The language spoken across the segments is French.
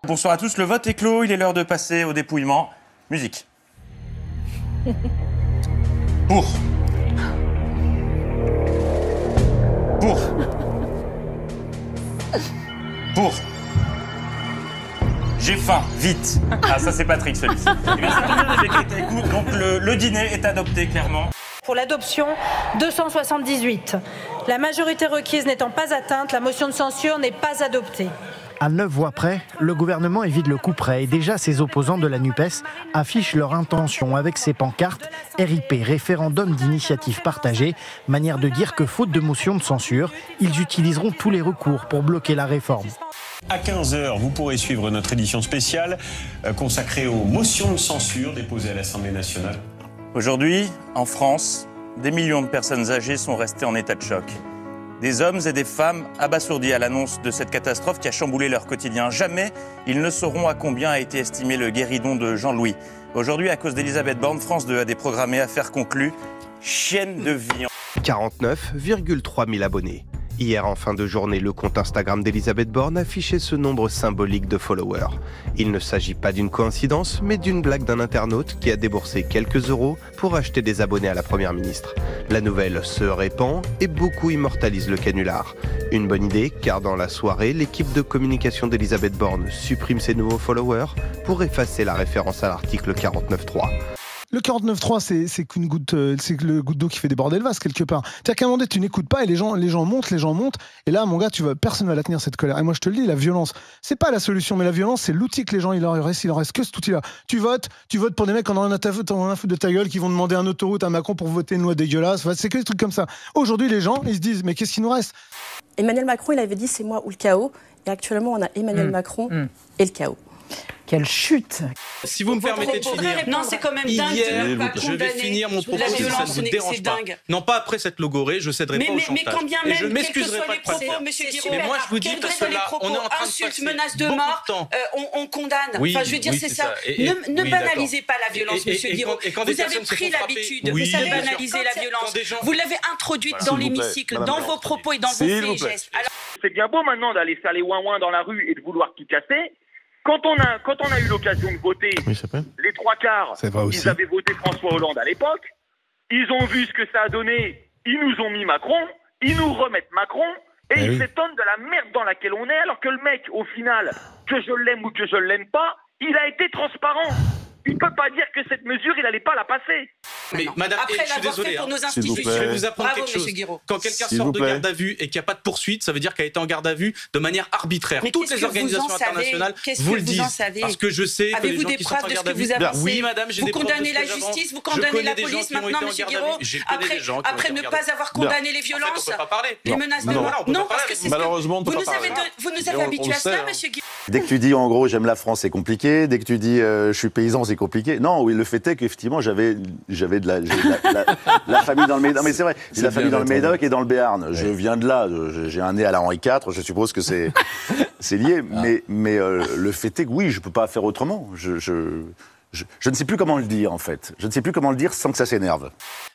Bonsoir à tous, le vote est clos, il est l'heure de passer au dépouillement. Musique. Pour. J'ai faim, vite. Ah, ça c'est Patrick celui-ci. Eh bien, ça tombe bien, les décrets écoute, donc le dîner est adopté clairement. Pour l'adoption, 278. La majorité requise n'étant pas atteinte, la motion de censure n'est pas adoptée. À 9 voix près, le gouvernement évite le coup près et déjà ses opposants de la NUPES affichent leur intention avec ces pancartes RIP, référendum d'initiative partagée, manière de dire que faute de motion de censure, ils utiliseront tous les recours pour bloquer la réforme. À 15h, vous pourrez suivre notre édition spéciale consacrée aux motions de censure déposées à l'Assemblée nationale. Aujourd'hui, en France, des millions de personnes âgées sont restées en état de choc. Des hommes et des femmes abasourdis à l'annonce de cette catastrophe qui a chamboulé leur quotidien. Jamais ils ne sauront à combien a été estimé le guéridon de Jean-Louis. Aujourd'hui, à cause d'Elisabeth Borne, France 2 a déprogrammé Affaire conclue, chienne de vie. 49,3 000 abonnés. Hier, en fin de journée, le compte Instagram d'Elisabeth Borne affichait ce nombre symbolique de followers. Il ne s'agit pas d'une coïncidence, mais d'une blague d'un internaute qui a déboursé quelques euros pour acheter des abonnés à la Première ministre. La nouvelle se répand et beaucoup immortalisent le canular. Une bonne idée, car dans la soirée, l'équipe de communication d'Elisabeth Borne supprime ses nouveaux followers pour effacer la référence à l'article 49.3. Le 49.3, c'est qu'une goutte, c'est le goutte d'eau qui fait déborder le vase quelque part. C'est-à-dire qu'à un moment donné, tu n'écoutes pas et les gens montent. Et là, mon gars, personne va la tenir cette colère. Et moi, je te le dis, la violence, c'est pas la solution, mais la violence, c'est l'outil que les gens, il leur reste que cet outil-là. Tu votes pour des mecs qui en ont rien à foutre de ta gueule, qui vont demander un autoroute à Macron pour voter une loi dégueulasse. Enfin, c'est que des trucs comme ça. Aujourd'hui, les gens, ils se disent, mais qu'est-ce qu'il nous reste? Emmanuel Macron, il avait dit, c'est moi ou le chaos. Et actuellement, on a Emmanuel Macron et le chaos. Quelle chute! Si vous me permettez de finir. Non, c'est quand même dingue. Je vais finir mon propos si ça ne vous dérange pas. Non, pas après cette logorée, je céderai pas au chantage. Mais quand bien même, et je ne m'excuserai pas de passer. Mais moi, je vous dis que cela, on est en train de passer menaces de mort, on condamne. Oui, enfin, je veux dire, c'est ça. Ne banalisez pas la violence, monsieur Guiraud. Vous avez pris l'habitude de banaliser la violence. Vous l'avez introduite dans l'hémicycle, dans vos propos et dans vos faits et gestes. C'est bien beau maintenant d'aller faire les ouin-ouin dans la rue et de vouloir tout casser. Quand on a eu l'occasion de voter, les trois quarts, ils avaient voté François Hollande à l'époque. Ils ont vu ce que ça a donné. Ils nous ont mis Macron. Ils nous remettent Macron. Et ils s'étonnent de la merde dans laquelle on est, alors que le mec, au final, que je l'aime ou que je l'aime pas, il a été transparent. Il ne peut pas dire que cette mesure, il n'allait pas la passer. Mais madame, je suis désolé, pour nos je vais vous apprendre quelque chose. Quand quelqu'un sort de garde à vue et qu'il n'y a pas de poursuite, ça veut dire qu'elle a été en garde à vue de manière arbitraire. Mais toutes les organisations internationales vous le disent. Parce que je sais que les gens qui sont en garde à vue... Oui, madame, j'ai des preuves. Vous condamnez la justice, vous condamnez la police maintenant, monsieur Guiraud, après ne pas avoir condamné les violences, les menaces de mort. Non, parce que c'est malheureusement, vous nous avez habitués à cela, monsieur Guiraud. Dès que tu dis en gros j'aime la France, c'est compliqué. Dès que tu dis je suis paysan, c'est compliqué. Non, oui, le fait est qu'effectivement j'avais de la famille dans le Médoc. Non mais c'est vrai, j'ai de la famille dans le Médoc et dans le Béarn. Je viens de là. J'ai un nez à la Henri IV. Je suppose que c'est lié. Mais le fait est que oui, je peux pas faire autrement. Je ne sais plus comment le dire en fait. Je ne sais plus comment le dire sans que ça s'énerve.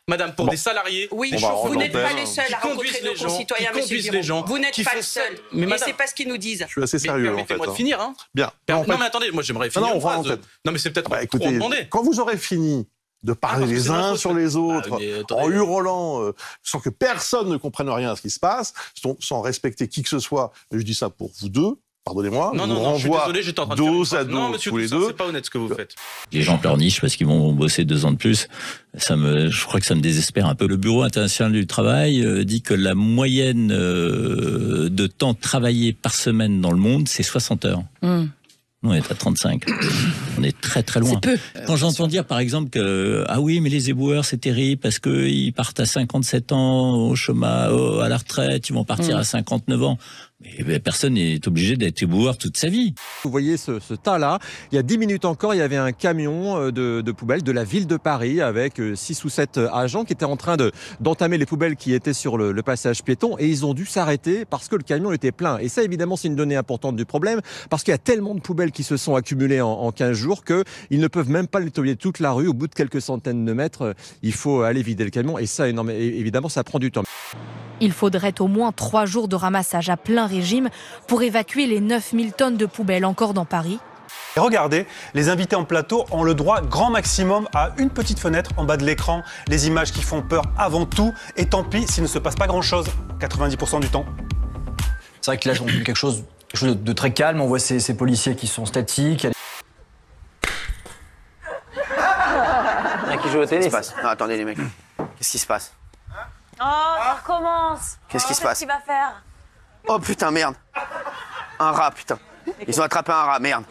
Madame, pour des salariés, oui, vous n'êtes pas les seuls à rencontrer nos concitoyens, monsieur Guiraud. Vous n'êtes pas le seul. Mais c'est pas ce qu'ils nous disent. Je suis assez sérieux en fait. Permettez-moi de finir. Hein. Bien. Non mais attendez, moi j'aimerais finir une phrase. Non mais c'est peut-être trop demandé. Quand vous aurez fini de parler les uns sur les autres, en hurlant, sans que personne ne comprenne rien à ce qui se passe, sans respecter qui que ce soit, je dis ça pour vous deux, pardonnez-moi, non, je suis désolé, j'étais en train de dos à dos tous les deux. C'est pas honnête ce que vous faites. Les gens pleurnichent parce qu'ils vont bosser 2 ans de plus. Je crois que ça me désespère un peu. Le Bureau international du travail dit que la moyenne de temps travaillé par semaine dans le monde, c'est 60 heures. Nous, on est à 35. On est très très loin. C'est peu. Quand j'entends dire par exemple que ah oui mais les éboueurs c'est terrible parce que ils partent à 57 ans au chômage, à la retraite, ils vont partir à 59 ans. Mais personne n'est obligé d'être éboueur toute sa vie. Vous voyez ce tas-là, il y a 10 minutes encore, il y avait un camion de poubelles de la ville de Paris avec 6 ou 7 agents qui étaient en train d'entamer les poubelles qui étaient sur le passage piéton et ils ont dû s'arrêter parce que le camion était plein. Et ça, évidemment, c'est une donnée importante du problème parce qu'il y a tellement de poubelles qui se sont accumulées en 15 jours qu'ils ne peuvent même pas nettoyer toute la rue. Au bout de quelques centaines de mètres, il faut aller vider le camion et ça, évidemment, ça prend du temps. Il faudrait au moins 3 jours de ramassage à plein régime pour évacuer les 9000 tonnes de poubelles encore dans Paris. Et regardez, les invités en plateau ont le droit grand maximum à une petite fenêtre en bas de l'écran. Les images qui font peur avant tout, et tant pis s'il ne se passe pas grand-chose, 90% du temps. C'est vrai que là, on vu quelque chose de très calme. On voit ces policiers qui sont statiques. Il y en a qui jouent au tennis. Qu'est-ce qui se passe? Non, attendez les mecs. Qu'est-ce qui se passe? Oh, ça recommence. Qu'est-ce qui se passe? Qu'est-ce qu'il va faire? Oh putain, merde. Un rat, putain. Ils ont attrapé un rat, merde.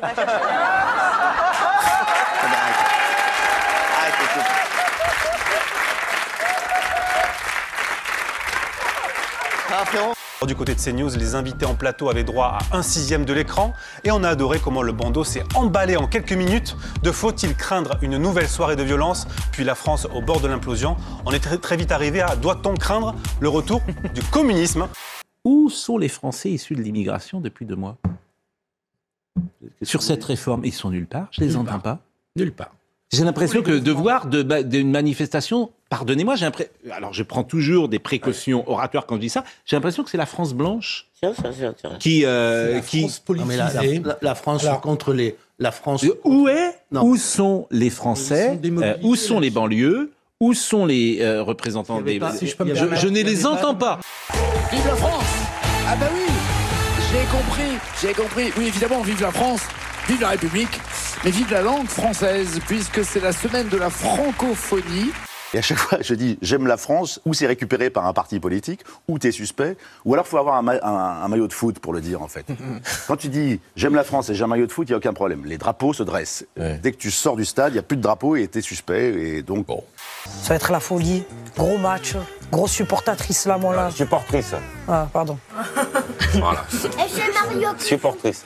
Du côté de CNews, les invités en plateau avaient droit à 1/6 de l'écran et on a adoré comment le bandeau s'est emballé en quelques minutes. De faut-il craindre une nouvelle soirée de violence, puis la France au bord de l'implosion? On est très vite arrivé à doit-on craindre le retour du communisme? Où sont les Français issus de l'immigration depuis 2 mois? Sur cette réforme, ils sont nulle part, je les entends pas. Nulle part. J'ai l'impression que de voir d'une manifestation, pardonnez-moi, alors je prends toujours des précautions oratoires quand je dis ça, j'ai l'impression que c'est la France blanche qui France politisée. La France contre la France. Où sont les Français? Où sont les banlieues? Où sont les représentants des... Je ne les entends pas. Vive la France! Ah bah oui, j'ai compris. Oui, évidemment, vive la France, vive la République, mais vive la langue française, puisque c'est la semaine de la francophonie. Et à chaque fois, je dis, j'aime la France, ou c'est récupéré par un parti politique, ou t'es suspect, ou alors il faut avoir un maillot de foot pour le dire, en fait. Quand tu dis, j'aime la France et j'ai un maillot de foot, il n'y a aucun problème. Les drapeaux se dressent. Ouais. Dès que tu sors du stade, il n'y a plus de drapeau et t'es suspect, et donc bon. Ça va être la folie, gros match, grosse supportatrice là, moi là. Supportrice. Ah, pardon. Voilà. Supportrice.